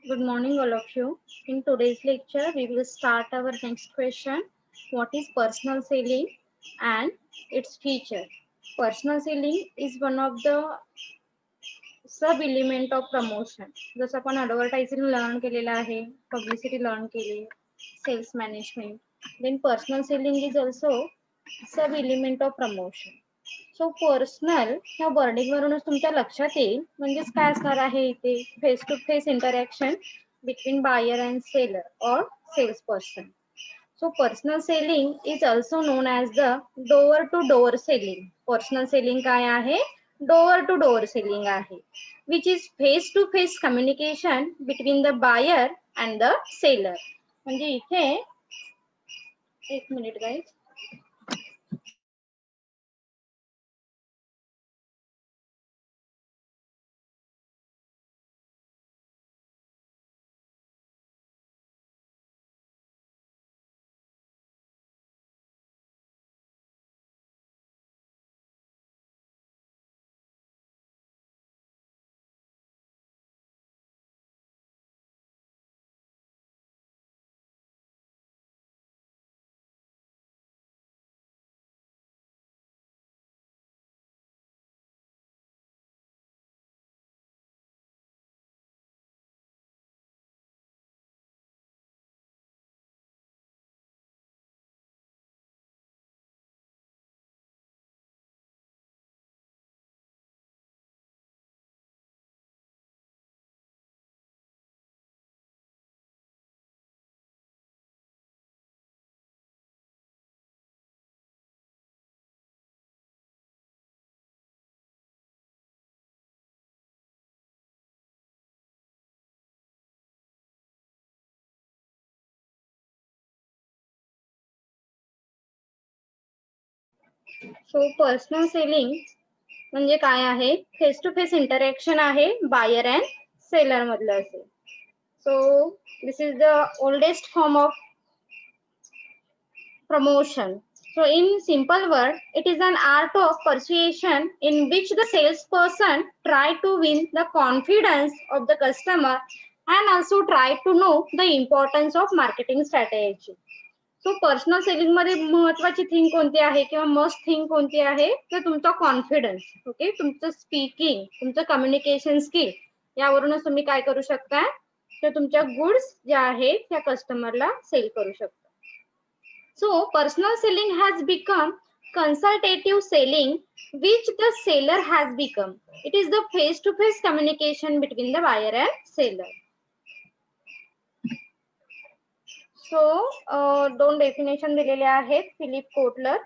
Good morning, all of you. In today's lecture, we will start our next question. What is personal selling and its feature? Personal selling is one of the sub element of promotion. जसं आपण advertising learn केलेलं आहे, publicity learn केली, sales management. Then personal selling is also sub element of promotion. So personal ह्या wording वरूनच तुमच्या लक्षात येईल म्हणजेच काय असणार आहे इथे face to face interaction between buyer and seller और sales person. So personal selling is also known as the door to door selling. Personal selling काय आहे? डोअर टू डोअर सेलिंग आहे, which is face to face communication between the buyer and the seller. म्हणजे इथे एक minute guys. So personal selling म्हणजे काय आहे? Face to face interaction आहे बायर अँड सेलर मधलं असेल. So this is the oldest form of promotion. So in simple word, it is an art of persuasion in which the salesperson try to win the confidence of the customer and also try to know the importance of marketing strategy. So personal selling मध्ये महत्वाची thing कोणती आहे किंवा must thing कोणती आहे तर तुमचा confidence. Okay, तुमचं स्पीकिंग, तुमचं कम्युनिकेशन स्किल यावरूनच तुम्ही काय करू शकता तर तुमच्या गुड्स ज्या आहेत त्या कस्टमरला सेल करू शकता. So personal selling has become consultative selling, which the seller has become. It is the face-to-face communication between the buyer and seller. So दोन डेफिनेशन दिलेले आहेत Philip Kotler.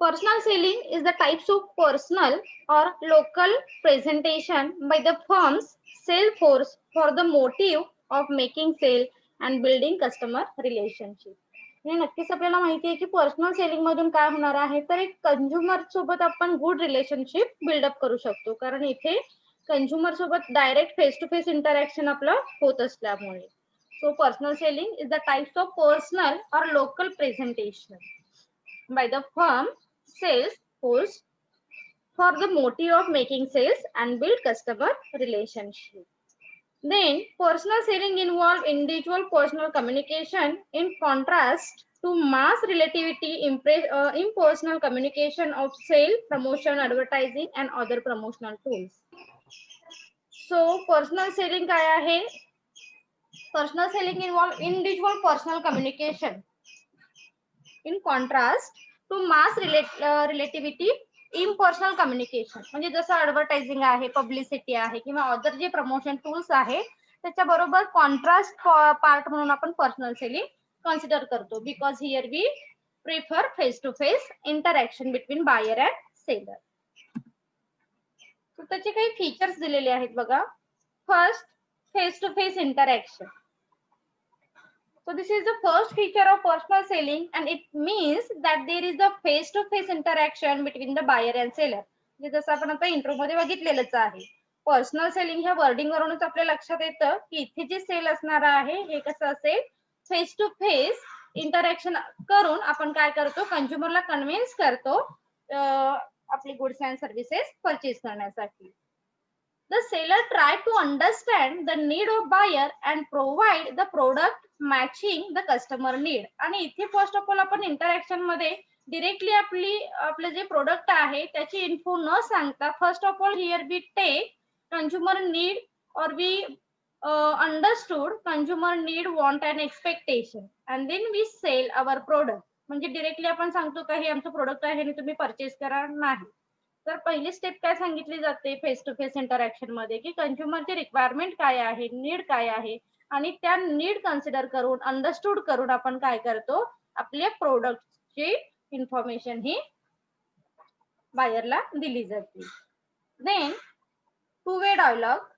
Personal selling is the types of personal or local presentation by the firm's sales force for the motive of making sale and building customer relationship. हे नक्कीच आपल्याला माहिती आहे की personal selling मधून काय होणार आहे तर एक कंझ्युमर सोबत आपण गुड रिलेशनशिप बिल्डअप करू शकतो, कारण इथे कंझ्युमर सोबत direct face to face interaction आपलं होत असल्यामुळे. So personal selling is the types of personal और local presentation by the firm sales force for the motive of making sales and build customer relationship. Then personal selling involve individual personal communication in contrast to mass relativity impersonal communication of sale, promotion, advertising and other promotional tools. So personal selling काय आहे? Personal selling involve individual personal communication in contrast to mass relativity impersonal communication. म्हणजे जसं advertising आहे, publicity आहे किंवा other जे promotion tools आहे त्याच्याबरोबर कॉन्ट्रास्ट पार्ट म्हणून आपण पर्सनल सेलिंग कन्सिडर करतो, because here we prefer face to face interaction between buyer and seller. तर त्याचे काही फीचर्स दिलेले आहेत बघा. First, face to face interaction. So this is the first feature of personal selling and it means that there is a face-to-face interaction between the buyer and seller. जसं आपण आता intro मध्ये बघितलेलंच आहे. पर्सनल सेलिंग ह्या wording वरूनच आपल्या लक्षात येतं की इथे जे सेल असणार आहे हे कसं असेल, फेस टू फेस इंटरॅक्शन करून आपण काय करतो, कंझ्युमरला कन्व्हिन्स करतो आपली गुड्स अँड सर्व्हिसेस परचेस करण्यासाठी. The seller try to understand the need of buyer and provide the product matching the customer need. आणि इथे फर्स्ट ऑफ ऑल आपण इंटरॅक्शन मध्ये डिरेक्टली आपलं जे प्रोडक्ट आहे त्याची इन्फो न सांगता first of all here we take consumer need और we understood consumer need want and expectation and then we sell our product. म्हणजे डिरेक्टली आपण सांगतो का हे आमचं प्रोडक्ट आहे आणि तुम्ही परचेस करा, नाही. तर पहिली स्टेप काय सांगितली जाते फेस टू फेस इंटरॅक्शन मध्ये की कंझ्युमरची रिक्वायरमेंट काय आहे, नीड काय आहे, आणि त्या नीड कन्सिडर करून अंडरस्टूड करून आपण काय करतो, आपल्या प्रोडक्टची इन्फॉर्मेशन ही बायरला दिली जाते. Then two way dialogue.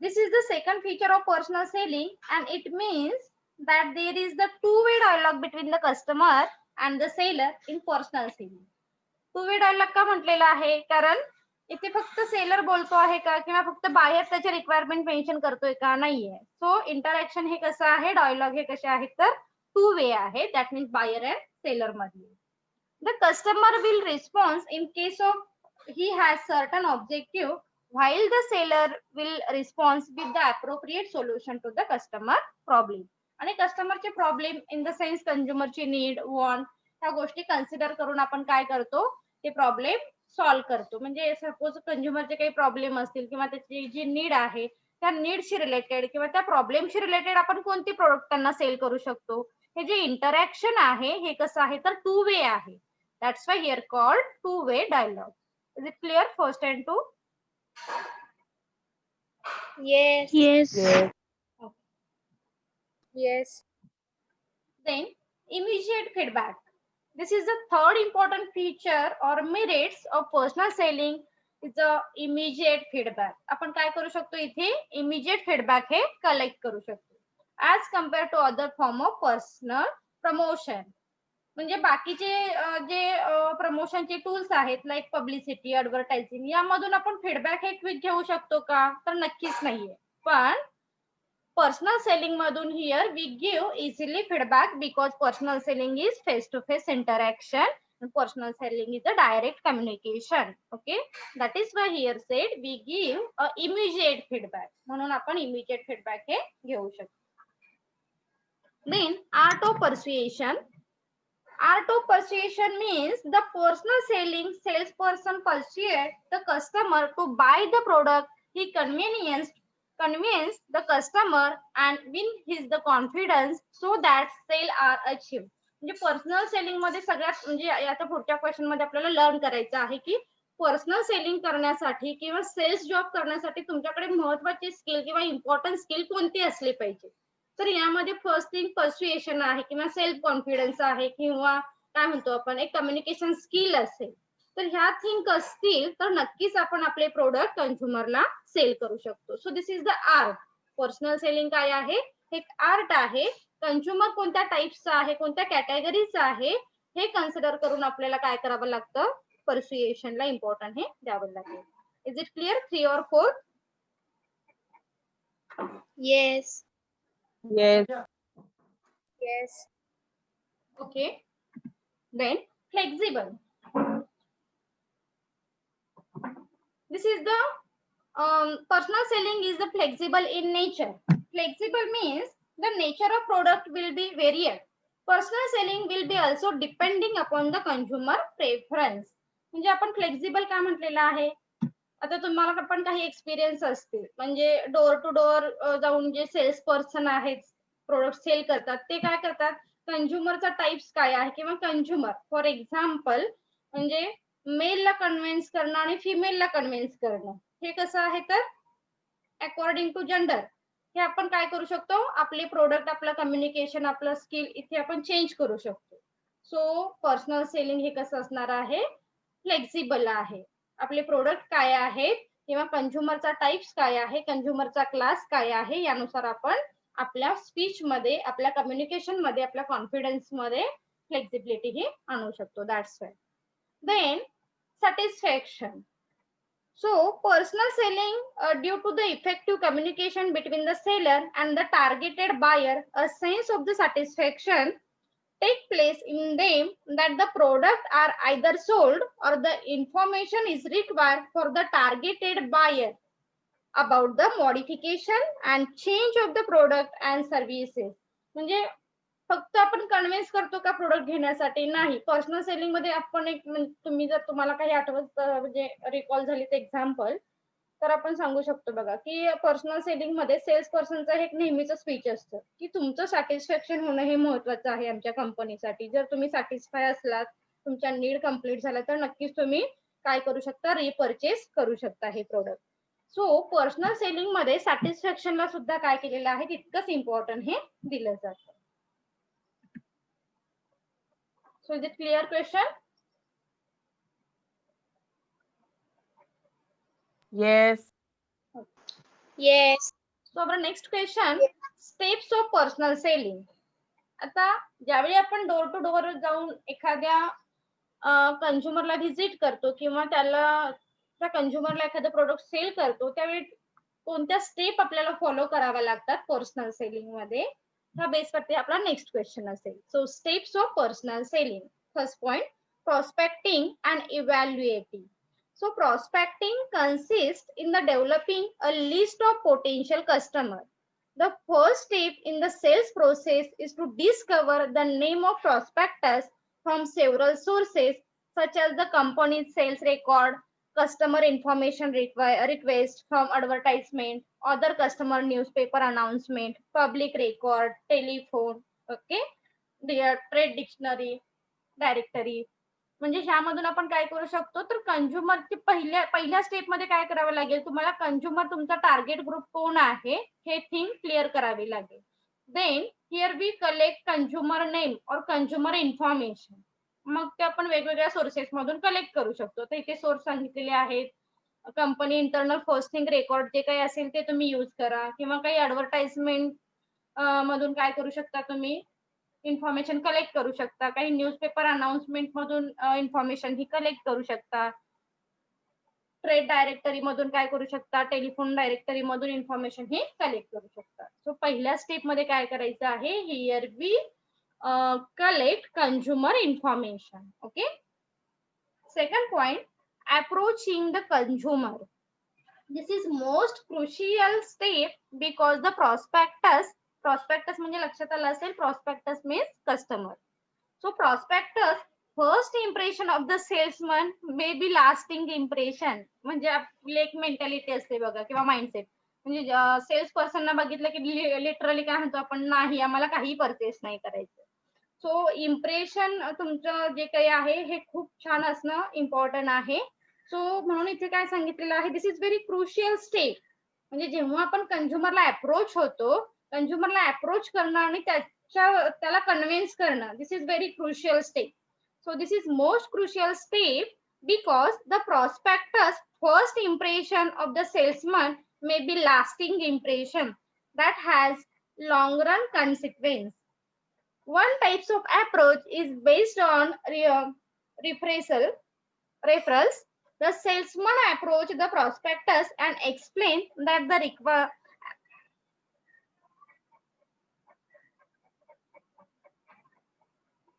This is the second feature of personal selling and it means that there is the two-way dialogue between the customer and the seller in personal selling. Two way dialogue का म्हटलेला आहे, कारण इथे फक्त seller बोलतो आहे का किंवा फक्त बायर त्याचे रिक्वायरमेंट मेन्शन करतोय का, नाहीये. सो इंटरॅक्शन हे कसं आहे, डायलॉग हे कसे आहेत तर टू वे आहे. That means buyer and seller मध्ये. The customer will response in case of he has certain objective while the seller will respond with the appropriate solution to the customer problem. आणि कस्टमरचे problem in the sense कंझ्युमरची need, want, ह्या गोष्टी consider करून आपण काय करतो, ते प्रॉब्लेम सॉल्व्ह करतो. म्हणजे सपोज कंझ्युमरचे काही प्रॉब्लेम असतील किंवा त्याची जी नीड आहे त्या नीडशी रिलेटेड किंवा त्या प्रॉब्लेमशी रिलेटेड आपण कोणती प्रोडक्ट त्यांना सेल करू शकतो. हे जे इंटरॅक्शन आहे हे कसं आहे तर टू वे आहे. That's why here called two way dialogue. Is it clear first and two? Yes. Yes. Okay. Yes. Then immediate feedback. This is the third important feature or merits of personal selling is the immediate feedback. आपण काय करू शकतो इथे immediate feedback हे collect करू शकतो as compared to other form of personal promotion. म्हणजे बाकीचे जे प्रमोशनचे टूल्स आहेत लाईक पब्लिसिटी, ऍडव्हर्टायझिंग, यामधून आपण फीडबॅक हे क्विक घेऊ शकतो का तर नक्कीच नाहीये. पण पर्सनल सेलिंग मधून here we give easily feedback because personal selling is face to face interaction, personal selling is a direct communication. Okay, that is why here said we give a immediate feedback. म्हणून आपण immediate feedback हे घेऊ शकतो. Then art of persuasion. Art of persuasion means the personal selling salesperson persuade the customer to buy the product he convince the customer and win his the confidence so that sale are achieved. म्हणजे personal selling मध्ये सगळ्यात म्हणजे आता पुढच्या question मध्ये आपल्याला learn करायचं आहे की पर्सनल सेलिंग करण्यासाठी किंवा सेल्स जॉब करण्यासाठी तुमच्याकडे महत्वाची स्किल किंवा इम्पॉर्टंट स्किल कोणती असली पाहिजे. तर यामध्ये फर्स्ट थिंग पर्suasion आहे किंवा सेल्फ कॉन्फिडन्स आहे किंवा काय म्हणतो आपण एक कम्युनिकेशन स्किल असेल. तर ह्या थिंग असतील तर नक्कीच आपण आपले प्रोडक्ट कंझ्युमरला सेल करू शकतो. So this is the art. Personal selling काय आहे, एक आर्ट आहे. कंझ्युमर कोणत्या टाईपचा आहे, कोणत्या कॅटेगरीचा आहे हे कन्सिडर करून आपल्याला काय करावं लागतं, पर्suasionला इम्पॉर्टंट हे द्यावं लागेल. Is it clear 3 or 4? Yes. Yes. Yes. Okay. Then flexible. This is the personal selling is the flexible in nature. Flexible means the nature of product will be varied. Personal selling will be also depending upon the consumer preference. म्हणजे आपण flexible काय म्हटलेलं आहे, आता तुम्हाला पण काही experience असतील म्हणजे डोर टू डोअर जाऊन जे सेल्स पर्सन आहेत प्रोडक्ट सेल करतात ते काय करतात, कंझ्युमरचा टाइप्स काय आहे किंवा कंझ्युमर फॉर एक्झाम्पल म्हणजे मेलला कन्व्हिन्स करणं आणि फिमेलला कन्व्हिन्स करणं हे कसं आहे तर अकॉर्डिंग टू जेंडर हे आपण काय करू शकतो, आपले प्रोडक्ट, आपलं कम्युनिकेशन, आपलं स्किल इथे आपण चेंज करू शकतो. सो पर्सनल सेलिंग हे कसं असणार आहे, फ्लेक्झिबल आहे. आपले प्रोडक्ट काय आहेत किंवा कंझ्युमरचा टाइप्स काय आहे, कंझ्युमरचा क्लास काय आहे यानुसार आपण आपल्या स्पीच मध्ये, आपल्या कम्युनिकेशन मध्ये, आपल्या कॉन्फिडन्स मध्ये फ्लेक्झिबिलिटी ही आणू शकतो. That's why. Then satisfaction. So personal selling due to the effective communication between the seller and the targeted buyer, a sense of the satisfaction take place in them that the product are either sold or the information is required for the targeted buyer. about the modification and change of the product and services. म्हणजे फक्त आपण convince करतो का product घेण्यासाठी? नाही. Personal selling मध्ये आपण एक तुम्ही जर तुम्हाला काही आठवत म्हणजे रिकॉल झाली ते एक्झाम्पल, तर आपण सांगू शकतो बघा की पर्सनल सेलिंग मध्ये सेल्स पर्सनचं एक नेहमीचं स्पीच असतं की तुमचं सॅटिस्फॅक्शन होणं हे महत्वाचं आहे आमच्या कंपनीसाठी. जर तुम्ही सॅटिस्फाय असलात, तुमच्या नीड कम्प्लीट झाल्या, तर नक्कीच तुम्ही काय करू शकता? रिपर्चेस करू शकता हे प्रोडक्ट. सो पर्सनल सेलिंग मध्ये सॅटिस्फॅक्शनला सुद्धा काय केलेलं आहे तितकंच इम्पॉर्टंट हे दिलं जातं. So is it clear question? Yes. Yes. So our next question, steps of personal selling. आता ज्यावेळी आपण डोर टू डोर जाऊन एखाद्या कंझ्युमरला व्हिजिट करतो किंवा त्याला त्या कंझ्युमरला एखादं प्रोडक्ट सेल करतो, त्यावेळी कोणत्या स्टेप आपल्याला फॉलो कराव्या लागतात पर्सनल सेलिंग मध्ये, ह्या बेसवरती आपला नेक्स्ट क्वेश्चन असेल. So steps of personal selling. First point, prospecting and evaluating. So prospecting consists in the developing a list of potential customers. The first step in the sales process is to discover the name of prospectus from several sources such as the company's sales record, customer information request from advertisement, other customer newspaper announcement, public record, telephone, okay, trade dictionary, directory. म्हणजे ह्यामधून आपण काय करू शकतो? तर कंझ्युमरची पहिल्या step मध्ये काय करावं लागेल? तुम्हाला कंझ्युमर तुमचा टार्गेट ग्रुप कोण आहे हे थिंग क्लिअर करावी लागेल. Then here we collect consumer name और कंझ्युमर इन्फॉर्मेशन. मग ते आपण वेगवेगळ्या सोर्सेस मधून कलेक्ट करू शकतो. तर इथे सोर्स सांगितलेले आहेत. कंपनी इंटरनल फर्स्टिंग रेकॉर्ड जे काही असेल ते तुम्ही यूज करा, किंवा काही ऍडव्हर्टाइजमेंट मधून काय करू शकता? तुम्ही इन्फॉर्मेशन कलेक्ट करू शकता. काही न्यूजपेपर अनाउन्समेंट मधून इन्फॉर्मेशन ही कलेक्ट करू शकता. ट्रेड डायरेक्टरी मधून काय करू शकता? टेलिफोन डायरेक्टरी मधून इन्फॉर्मेशन ही कलेक्ट करू शकता. सो पहिल्या स्टेप मध्ये काय करायचं आहे? Here we collect consumer information. Okay. Second point, approaching the consumer. This is most crucial step because the prospectus म्हणजे लक्षात आलं असेल, prospectus means customer. So prospectus first impression of the salesman may be lasting impression. म्हणजे आपली एक mentality असते बघा किंवा माइंडसेट. म्हणजे सेल्स पर्सनला बघितलं की लिटरली काय म्हणतो आपण? नाही, आम्हाला काही परचेस नाही करायचं. सो इम्प्रेशन तुमचं जे काही आहे हे खूप छान असणं इम्पॉर्टंट आहे. सो म्हणून इथे काय सांगितलेलं आहे? दिस इज व्हेरी क्रुशियल स्टेप. म्हणजे जेव्हा आपण कंझ्युमरला अप्रोच होतो, कंझ्युमरला अप्रोच करणं आणि त्याला कन्व्हिन्स करणं, this is very crucial step. So this is most crucial step because the prospect's first impression of the salesman may be lasting impression that has long run consequence. One types of approach is based on referrals. The salesman approach the prospectus and explain that the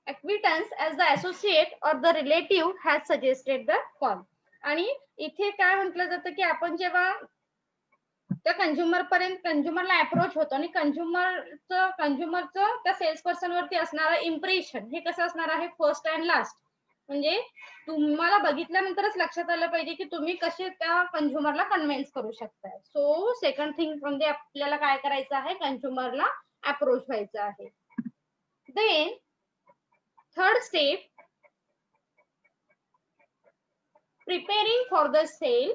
acquaintance as the associate or the relative has suggested the firm. आणि इथे काय म्हटलं जातं की आपण जेव्हा त्या कंझ्युमरला approach होतो आणि कंझ्युमरचं त्या सेल्स पर्सन वरती असणारं इम्प्रेशन हे कसं असणार आहे? First and last. म्हणजे तुम्हाला बघितल्यानंतरच लक्षात आलं पाहिजे की तुम्ही कसे त्या कंझ्युमरला कन्व्हिन्स करू शकताय. सो सेकंड थिंग म्हणजे आपल्याला काय करायचं आहे? कंझ्युमरला अप्रोच व्हायचं आहे. Then third step, preparing for the sale.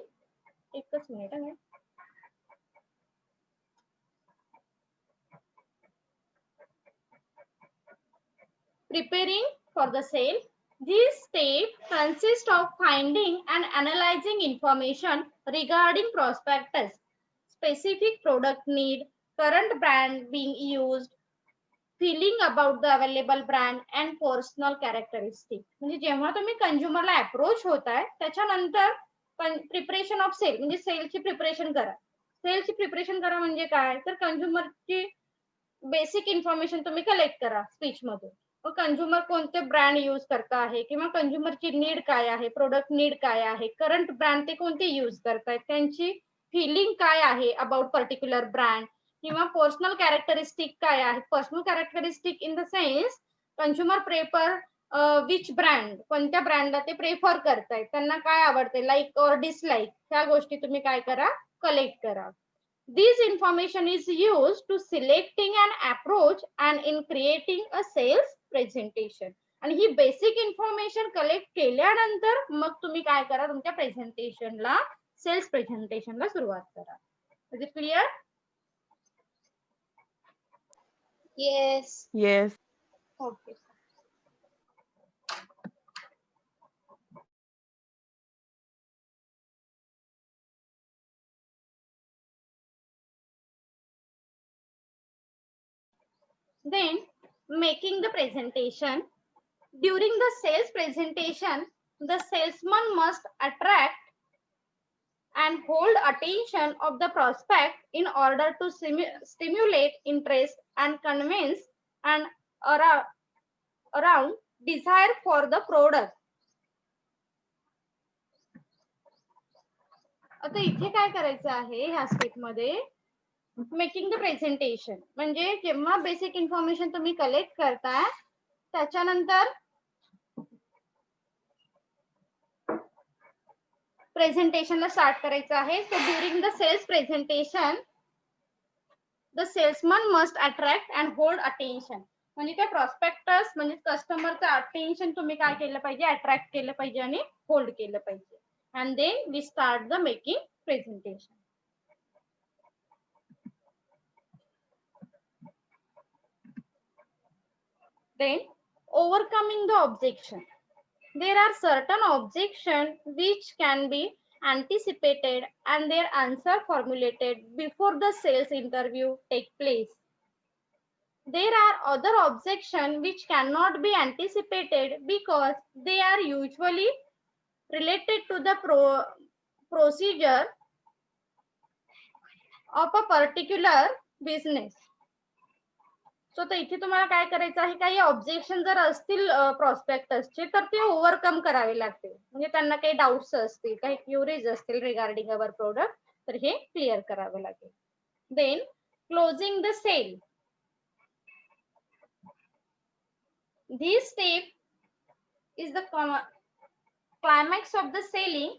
एकच मिनिट आहे. Preparing for the sale. This step consists of finding and analyzing information regarding prospectus, specific product need, current brand being used, feeling about the available brand and personal characteristics. म्हणजे जेव्हा तुम्ही कंझ्युमरला approach होताय त्याच्यानंतर preparation of sale म्हणजे सेलची preparation करा. सेलची preparation करा म्हणजे काय? तर कंझ्युमरची बेसिक इन्फॉर्मेशन तुम्ही कलेक्ट करा स्पीच मधून. कंझ्युमर कोणते ब्रँड यूज करता आहे, किंवा कंझ्युमरची नीड काय आहे, प्रोडक्ट नीड काय आहे, करंट ब्रँड ते कोणते यूज करतायत, त्यांची फिलिंग काय आहे अबाउट पर्टिक्युलर ब्रँड, किंवा पर्सनल कॅरेक्टरिस्टिक काय आहे. Personal characteristic in the sense consumer prefer which brand, कोणत्या ब्रँडला ते प्रेफर करतायत, त्यांना काय आवडते, लाईक और डिसलाईक, ह्या गोष्टी तुम्ही काय करा, कलेक्ट करा. This information is used to selecting an approach and in creating a sales presentation. आणि ही बेसिक इन्फॉर्मेशन कलेक्ट केल्यानंतर मग तुम्ही काय करा, तुमच्या प्रेझेंटेशनला, सेल्स प्रेझेंटेशनला सुरुवात करा. Is it clear? Yes. Yes. Okay. Then making the presentation. During the sales presentation, the salesman must attract and hold attention of the prospect in order to stimulate interest and convince and around desire for the product. आता इथे काय करायचं आहे ह्या step मध्ये, making the presentation, म्हणजे जेव्हा basic information तुम्ही कलेक्ट करताय त्याच्यानंतर प्रेझेंटेशनला स्टार्ट करायचं आहे. So during the sales presentation the salesman must attract and hold attention, म्हणजे त्या प्रॉस्पेक्टस म्हणजे कस्टमरचं अटेन्शन तुम्ही काय केलं पाहिजे, अट्रॅक्ट केलं पाहिजे आणि होल्ड केलं पाहिजे. And then we start the making presentation. Then overcoming the objection. There are certain objections which can be anticipated and their answer formulated before the sales interview take place. There are other objections which cannot be anticipated because they are usually related to the procedure of a particular business. So तर इथे तुम्हाला काय करायचं आहे, काही objection जर असतील प्रॉस्पेक्टसचे तर ते ओव्हरकम करावे लागतील, म्हणजे त्यांना काही डाऊट्स असतील, काही क्युरीज असतील रिगार्डिंग अवर प्रोडक्ट, तर हे क्लिअर करावे लागेल. Then closing the sale. This step is the climax of the selling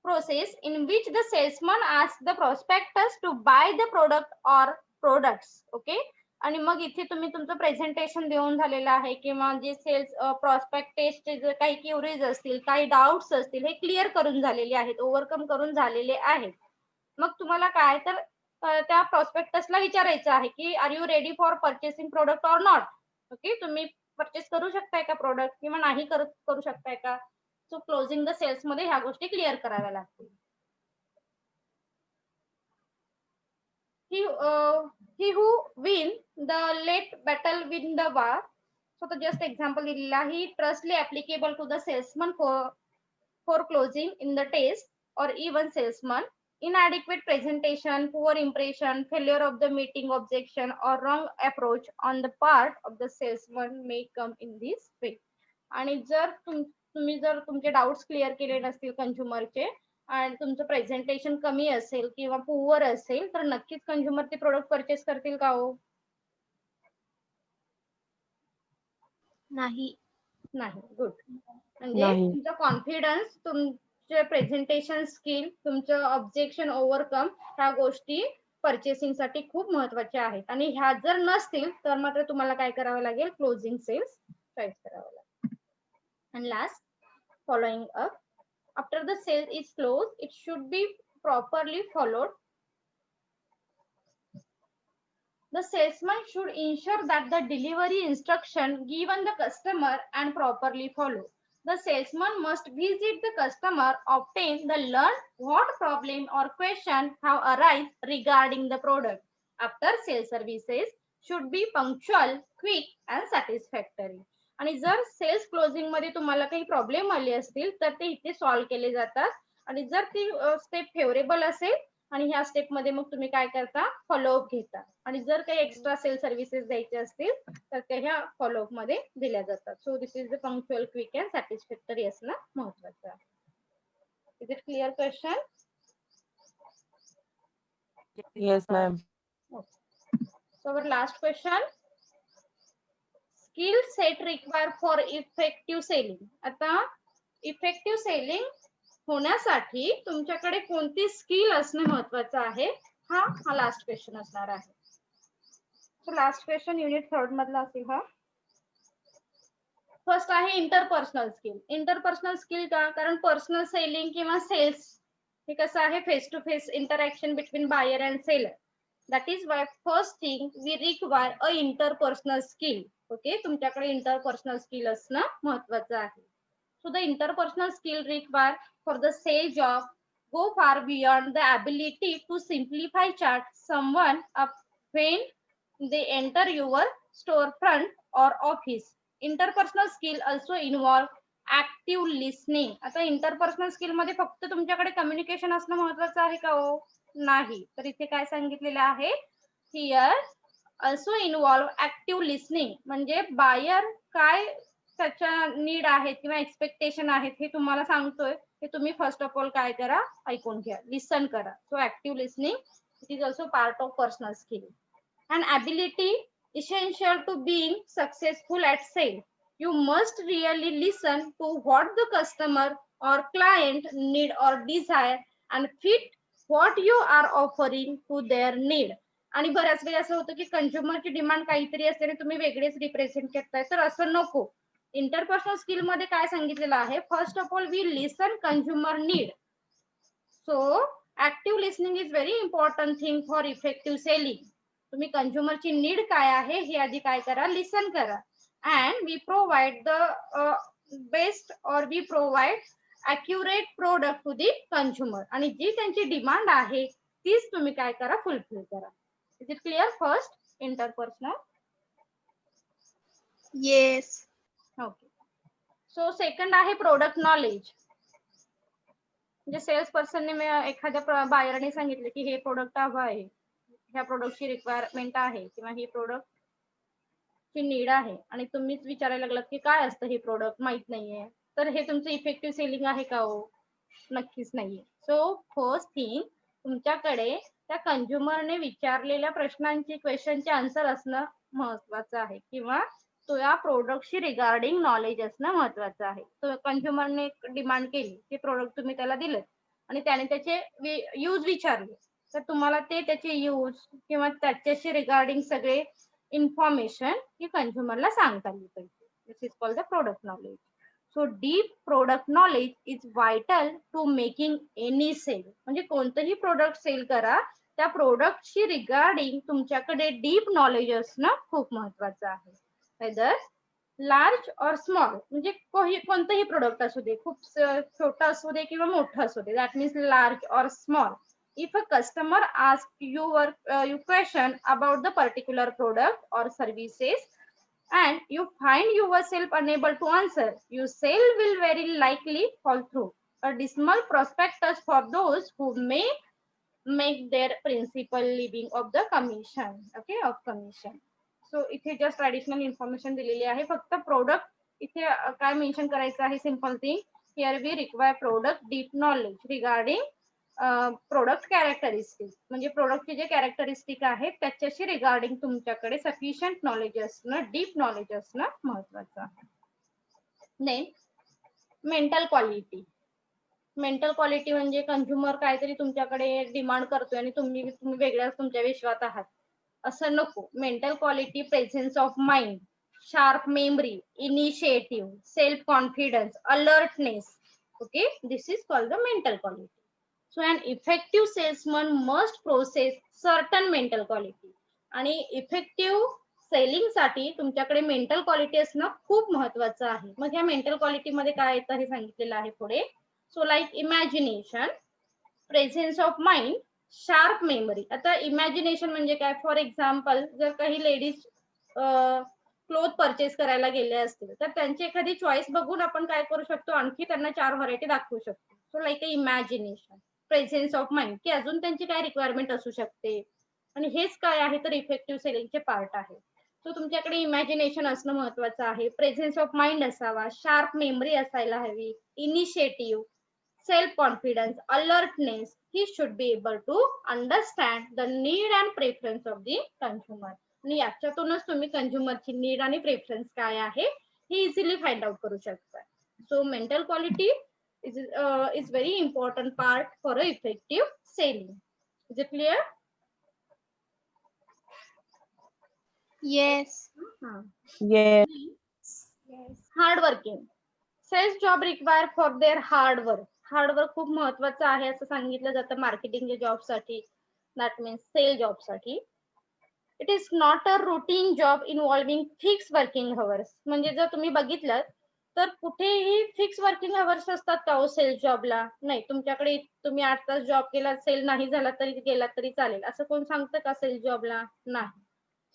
process in which the salesman asks the prospectus to buy the product or products. Okay. आणि मग इथे तुम्ही तुमचं presentation देऊन झालेलं आहे, किंवा जे सेल्स प्रॉस्पेक्टचे जे काही क्युरीज असतील, काही डाऊट्स असतील, हे क्लिअर करून झालेले आहेत, ओव्हरकम करून झालेले आहेत. मग तुम्हाला काय तर त्या प्रॉस्पेक्टसला विचारायचं आहे की are you ready for purchasing product or not. Okay, तुम्ही परचेस करू शकताय का प्रोडक्ट, किंवा नाही करू शकताय का. सो क्लोजिंग द सेल्स मध्ये ह्या गोष्टी क्लिअर कराव्या लागतील. He who win the late battle win the war. So the just example दिलेला, he trustly applicable to the salesman for closing in the test or even salesman. Inadequate presentation, poor impression, failure of the meeting objection or wrong approach on the part of the salesman may come in this way. आणि जर तुम्ही जर तुमचे doubts clear केले नसतील कंझ्युमरचे आणि तुमचं presentation कमी असेल किंवा पुअर असेल तर नक्कीच कंझ्युमर ते प्रोडक्ट परचेस करतील का हो? नाही. नाही. गुड. म्हणजे तुमचा कॉन्फिडन्स, तुमचे प्रेझेंटेशन स्किल, तुमचं ऑब्जेक्शन ओव्हरकम, ह्या गोष्टी परचेसिंग साठी खूप महत्वाच्या आहेत. आणि ह्या जर नसतील तर मात्र तुम्हाला काय करावं लागेल, क्लोजिंग सेल्स चॉईस करावं लागेल. आणि last, following up. After the sale is closed, it should be properly followed. The salesman should ensure that the delivery instruction given the customer and properly follow. The salesman must visit the customer, obtain the learn what problem or question have arisen regarding the product. After sales services should be punctual, quick and satisfactory. आणि जर cells closing मध्ये तुम्हाला काही problem आले असतील तर ते इथे सॉल्व्ह केले जातात. आणि जर ती स्टेप फेवरेबल असेल आणि ह्या स्टेप मध्ये मग तुम्ही काय करता, फॉलोअप घेता. आणि जर काही एक्स्ट्रा सेल सर्व्हिसेस द्यायचे असतील तर ते ह्या फॉलोअप मध्ये दिल्या जातात. So this is the punctual, quick and satisfactory असणं महत्वाचं आहे. Is it clear question? Yes, ma'am. Okay. So our last question. Skill set required for effective selling. आता इफेक्टिव्ह सेलिंग होण्यासाठी तुमच्याकडे कोणती स्किल असणे महत्वाचं आहे हा लास्ट क्वेश्चन असणार आहे. सो लास्ट क्वेश्चन युनिट 3 मधला असेल हा. फर्स्ट आहे इंटरपर्सनल स्किल. इंटरपर्सनल स्किल का, कारण पर्सनल सेलिंग किंवा सेल्स हे कसं आहे face to face interaction between buyer and seller. That is why first thing we require a interpersonal skill. Okay, तुमच्याकडे इंटरपर्सनल स्किल असणं महत्वाचं आहे. So the interpersonal skill require for the sale job go far beyond the ability to simplify chat someone up when they enter your storefront or office. Interpersonal skill also involve active listening. आता interpersonal skill मध्ये फक्त तुमच्याकडे communication असणं महत्वाचं आहे का हो? नाही. तर इथे काय सांगितलेलं आहे, here also involve active listening. म्हणजे बायर काय त्याच्या नीड आहेत किंवा एक्सपेक्टेशन आहेत हे तुम्हाला सांगतोय, हे तुम्ही फर्स्ट ऑफ ऑल काय करा, ऐकून घ्या, लिसन करा. So active listening it is also part of personal skill. An ability essential to being successful at sale. You must really listen to what the customer or client need or desire and fit what you are offering to their need. आणि बऱ्याच वेळा असं होतं की कंझ्युमरची demand काहीतरी असते आणि तुम्ही वेगळेच रिप्रेझेंट करताय, तर असं नको. इंटरपर्सनल स्किल मध्ये काय सांगितलेलं आहे, first of all we listen consumer need. So active listening is very important thing for effective selling. तुम्ही कंझ्युमरची नीड काय आहे हे आधी काय करा, लिसन करा. And we provide the best और we provide accurate product to the consumer. आणि जी त्यांची डिमांड आहे तीच तुम्ही काय करा, फुलफिल करा. Is it clear? First interpersonal. Yes. Okay. So second आहे प्रोडक्ट नॉलेज. म्हणजे सेल्स पर्सनने एखाद्या बायरने सांगितलं की हे प्रोडक्ट हवं आहे, ह्या प्रोडक्टची रिक्वायरमेंट आहे किंवा ही प्रोडक्ट ची नीड आहे, आणि तुम्हीच विचारायला लागलात की काय असतं हे प्रोडक्ट, माहित नाहीये, तर हे तुमचं इफेक्टिव्ह सेलिंग आहे का हो? नक्कीच नाहीये. सो फर्स्ट थिंग तुमच्याकडे त्या कंझ्युमरने विचारलेल्या प्रश्नांची क्वेश्चनचे आन्सर असणं महत्वाचं आहे, किंवा तो या प्रोडक्टशी रिगार्डिंग नॉलेज असणं महत्वाचं आहे. तो कंझ्युमरने डिमांड केली, ते प्रोडक्ट तुम्ही त्याला दिलं आणि त्याने त्याचे यूज विचारले, तर तुम्हाला ते त्याचे यूज किंवा त्याच्याशी रिगार्डिंग सगळे इन्फॉर्मेशन ही कंझ्युमरला सांगता आली पाहिजे. This is called the product knowledge. So deep product knowledge is vital to making any sale. म्हणजे कोणतंही प्रोडक्ट सेल करा, त्या प्रोडक्टशी रिगार्डिंग तुमच्याकडे डीप नॉलेज असणं खूप महत्वाचं आहे. वेदर लार्ज और स्मॉल, म्हणजे कोणतंही प्रोडक्ट असू दे, खूप छोटं असू दे किंवा मोठं असू दे, दॅट मीन्स लार्ज और small. If a customer asks your question about the particular product or services and you find yourself unable to answer, your sale will very likely fall through. A dismal prospectus for those who may make their principal living of the commission. Okay, of commission. So इथे just additional information दिलेली आहे. फक्त product इथे काय mention करायचं आहे, simple thing, here we require product deep knowledge regarding product characteristic. म्हणजे प्रोडक्टचे जे कॅरेक्टरिस्टिक आहेत त्याच्याशी रिगार्डिंग तुमच्याकडे सफिशियंट नॉलेज असणं, डीप नॉलेज असणं महत्वाचं आहे. Then mental quality. Mental quality म्हणजे कंझ्युमर काहीतरी तुमच्याकडे डिमांड करतोय आणि तुम्ही वेगळ्याच तुमच्या विश्वात आहात, असं नको. Mental quality, presence of mind, sharp memory, initiative, self confidence, alertness. Okay, this is called the mental quality. So an effective salesman must possess certain mental quality. आणि इफेक्टिव्ह सेलिंग साठी तुमच्याकडे मेंटल क्वालिटी असणं खूप महत्वाचं आहे. मग ह्या mental quality मध्ये काय येतं हे सांगितलेलं आहे पुढे. So like imagination, presence of mind, sharp memory. आता इमॅजिनेशन म्हणजे काय, फॉर एक्झाम्पल जर काही लेडीज क्लोथ परचेस करायला गेले असतील तर त्यांची एखादी चॉईस बघून आपण काय करू शकतो, आणखी त्यांना 4 व्हरायटी दाखवू शकतो. So like imagination, presence of mind, की अजून त्यांची काय रिक्वायरमेंट असू शकते, आणि हेच काय आहे तर इफेक्टिव्ह सेलिंगचे पार्ट आहे. सो तुमच्याकडे इमॅजिनेशन असणं महत्वाचं आहे, प्रेझेन्स ऑफ माइंड असावा, शार्प मेमरी असायला हवी, initiative, self confidence, alertness. He should be able to understand the need and preference of the consumer. आणि याच्यातूनच तुम्ही कंझ्युमरची नीड आणि प्रेफरन्स काय आहे हे इझिली फाइंड आउट करू शकता. So mental quality is very important part for a effective selling. Is it clear? Yes. Yes. Yes. Hard working. Sales job require for their hard work. Hard work खूप महत्वाचं आहे असं सांगितलं जातं मार्केटिंगच्या जॉबसाठी. दॅट मीन्स सेल जॉबसाठी. It is not a routine job involving fix working hours. म्हणजे जर तुम्ही बघितलं तर कुठेही फिक्स वर्किंग अवर्स असतात का हो सेल्स जॉबला? नाही. तुमच्याकडे तुम्ही 8 तास जॉब केला, सेल नाही झाला तरी गेला तरी चालेल असं कोण सांगतं का सेल्स जॉबला? नाही.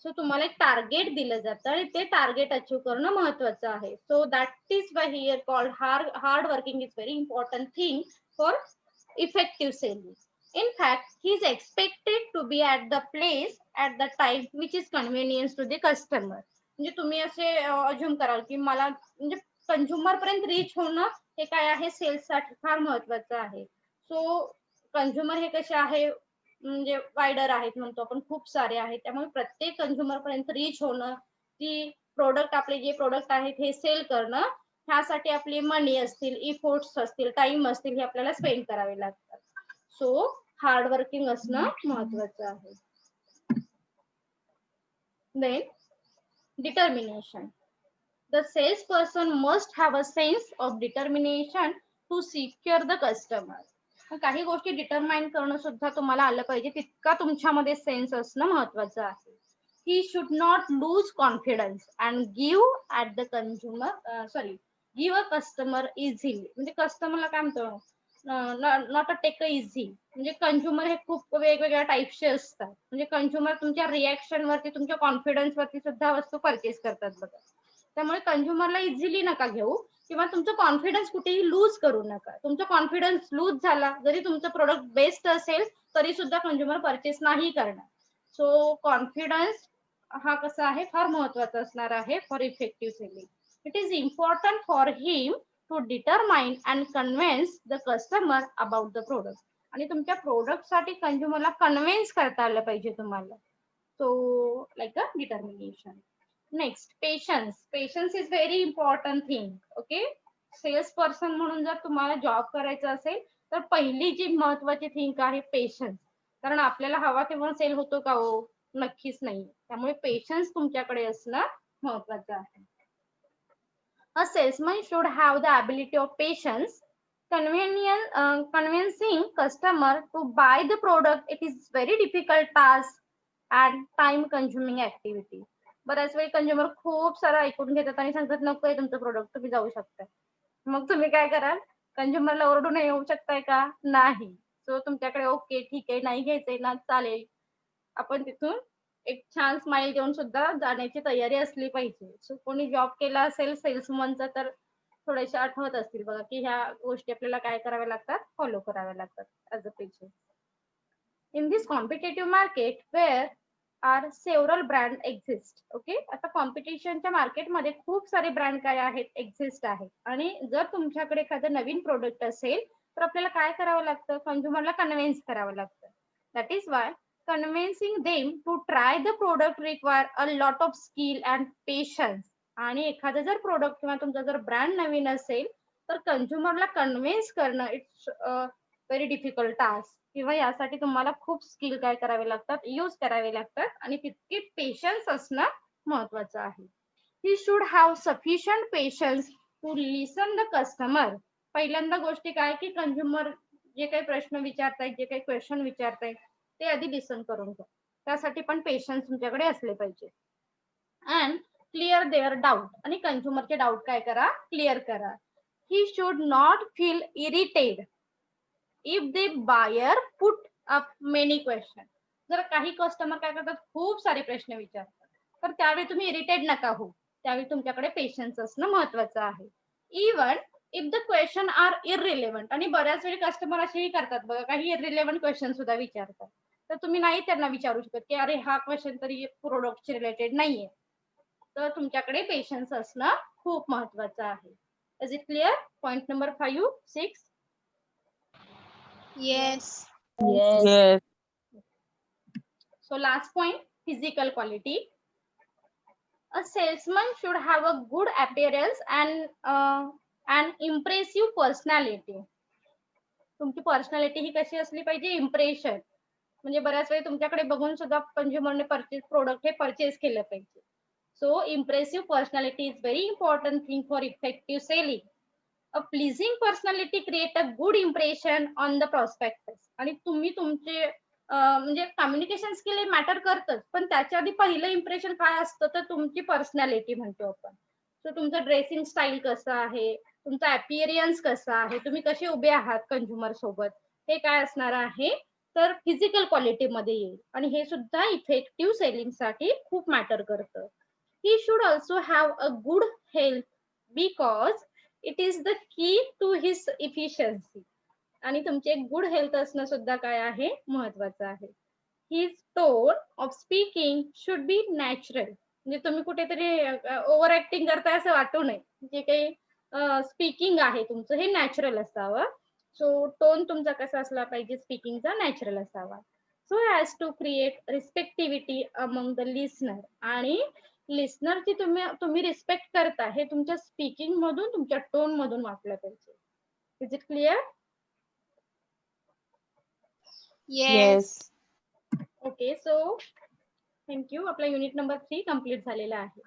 सो तुम्हाला एक टार्गेट दिलं जातं आणि ते टार्गेट अचीव्ह करणं महत्वाचं आहे. So that is why here called hard working is very important thing for effective selling. In fact, he is expected to be at the place at the time which is convenience to the customer. म्हणजे तुम्ही असे assume कराल की मला म्हणजे consumer पर्यंत reach होणं हे काय आहे सेल्स साठी फार महत्वाचं आहे. सो कंझ्युमर हे कसे आहे म्हणजे वायडर आहेत म्हणतो आपण, खूप सारे आहेत. त्यामुळे प्रत्येक कंझ्युमर पर्यंत रीच होणं, की प्रोडक्ट आपले जे प्रोडक्ट आहेत हे सेल करणं, ह्यासाठी आपली मनी असतील, इफोर्ट्स असतील, टाइम असतील हे आपल्याला स्पेंड करावे लागतात. सो हार्ड वर्किंग असणं महत्वाचं आहे. Then determination. The salesperson must have a sense of determination to secure the customer. काही गोष्टी डिटरमाइन करणं सुद्धा तुम्हाला आलं पाहिजे, तितका तुमच्यामध्ये सेन्स असणं महत्वाचं आहे. He should not lose confidence and give a customer easily. म्हणजे कस्टमरला काय म्हणतो, नॉट अ टेक इझी. म्हणजे कंझ्युमर हे खूप वेगवेगळ्या टाईपचे असतात. म्हणजे कंझ्युमर तुमच्या रिएक्शन वरती, तुमच्या कॉन्फिडन्स वरती सुद्धा वस्तू परचेस करतात बघा. त्यामुळे कंझ्युमरला इझिली नका घेऊ किंवा तुमचं कॉन्फिडन्स कुठेही लूज करू नका. तुमचा कॉन्फिडन्स लूज झाला जरी तुमचं प्रोडक्ट बेस्ट असेल तरी सुद्धा कंझ्युमर परचेस नाही करणार. सो कॉन्फिडन्स हा कसा आहे फार महत्वाचा असणार आहे for effective selling. It is important for him to determine and convince the customer about the product. आणि तुमच्या प्रोडक्ट साठी कंझ्युमरला कन्व्हिन्स करता आलं पाहिजे तुम्हाला. So like a determination. Next patience. Patience is very important thing. Okay. Sales person म्हणून जर तुम्हाला जॉब करायचा असेल तर पहिली जी महत्वाची थिंग आहे पेशन्स. कारण आपल्याला हवा तेव्हा सेल होतो का हो? नक्कीच नाही. त्यामुळे पेशन्स तुमच्याकडे असणं महत्वाचं आहे. A salesman should have the ability of patience, convincing customer to buy the product. It is very difficult task and time consuming activity. बऱ्याच वेळी कंझ्युमर खूप सारं ऐकून घेतात आणि सांगतात नकोय तुमचं प्रोडक्ट, तुम्ही जाऊ शकता. मग तुम्ही काय कराल? कंझ्युमरला ओरडून येऊ शकताय का? नाही. सो तुमच्याकडे ओके ठीक आहे, नाही घ्यायचंय ना चालेल, आपण तिथून एक छान स्माइल देऊन सुद्धा जाण्याची तयारी असली पाहिजे. सो कोणी जॉब केला असेल सेल्समनचा तर थोडेसे आठवत असतील बघा की ह्या गोष्टी आपल्याला काय कराव्या लागतात, फॉलो कराव्या लागतात as a patient. In this competitive market where are several brand exist. Okay. आता कॉम्पिटिशनच्या मार्केटमध्ये खूप सारे ब्रँड काय आहेत, एक्झिस्ट आहेत. आणि जर तुमच्याकडे एखादं नवीन प्रोडक्ट असेल तर आपल्याला काय करावं लागतं, कंझ्युमरला कन्व्हिन्स करावं लागतं. That is Y convincing them to try the product require a lot of skill and patience. आणि एखादं जर प्रोडक्ट किंवा तुमचा जर ब्रँड नवीन असेल तर कंझ्युमरला कन्व्हिन्स करणं इट्स व्हेरी डिफिकल्ट टास्क. किंवा यासाठी तुम्हाला खूप स्किल काय करावे लागतात, यूज करावे लागतात आणि तितके पेशन्स असणं महत्वाचं आहे. He should have sufficient patience to listen the customer. पहिल्यांदा गोष्टी काय की कंझ्युमर जे काही प्रश्न विचारतायत, जे काही क्वेश्चन विचारतायत ते आधी लिसन करून घ्या. त्यासाठी पण पेशन्स तुमच्याकडे असले पाहिजे. And clear their doubt. आणि कंझ्युमरचे डाऊट काय करा, क्लिअर करा. He should not feel irritated if the buyer put up many question. जर काही कस्टमर काय करतात, खूप सारे प्रश्न विचारतात, तर त्यावेळी तुम्ही इरिटेट नका हो. त्यावेळी तुमच्याकडे पेशन्स असणं महत्वाचं आहे. Even if the question are irrelevant. आणि बऱ्याच वेळी कस्टमर असेही करतात बघा, काही इररिलेव्हंट क्वेश्चन सुद्धा विचारतात. तर तुम्ही नाही त्यांना विचारू शकत की अरे हा क्वेश्चन तरी प्रोडक्टशी रिलेटेड नाहीये. तर तुमच्याकडे पेशन्स असणं खूप महत्वाचं आहे. Is it clear? Point number 5, 6. Yes. Yes. Yes. So last point, physical quality. A salesman should have a good appearance and an impressive personality. तुमची पर्सनॅलिटी ही कशी असली पाहिजे, इम्प्रेशन. म्हणजे बऱ्याच वेळी तुमच्याकडे बघून सुद्धा कंझ्युमरने प्रोडक्ट हे परचेस केलं पाहिजे. So impressive personality is very important thing for effective selling. A pleasing personality create a good impression on the prospectus. आणि तुम्ही तुमचे म्हणजे कम्युनिकेशन स्किल हे मॅटर करतच, पण त्याच्या आधी पहिलं इम्प्रेशन काय असतं तर तुमची पर्सनॅलिटी म्हणतो आपण. सो तुमचं ड्रेसिंग स्टाईल कसं आहे, तुमचा अपिअरियन्स कसा आहे, तुम्ही कसे उभे आहात कंझ्युमर सोबत, हे काय असणार आहे तर फिजिकल क्वालिटी मध्ये येईल. आणि हे सुद्धा इफेक्टिव्ह सेलिंग साठी खूप मॅटर करतं. He should also have a good health because it is the key to his efficiency. आणि तुमचे गुड हेल्थ असणं सुद्धा काय आहे, महत्वाचं आहे. His tone of speaking should be natural. म्हणजे तुम्ही कुठेतरी ओव्हर ऍक्टिंग करताय असं वाटू नये. जे काही स्पीकिंग आहे तुमचं हे नॅचरल असावं. सो टोन तुमचा कसा असला पाहिजे, स्पीकिंगचा नॅचरल असावा. So as to create receptivity among the listener. आणि लिसनरची तुम्ही रिस्पेक्ट करता हे तुमच्या स्पीकिंग मधून, तुमच्या टोन मधून वाटलं पाहिजे. Is it clear? Yes. Okay, so thank you. आपला युनिट नंबर 3 कम्प्लीट झालेला आहे.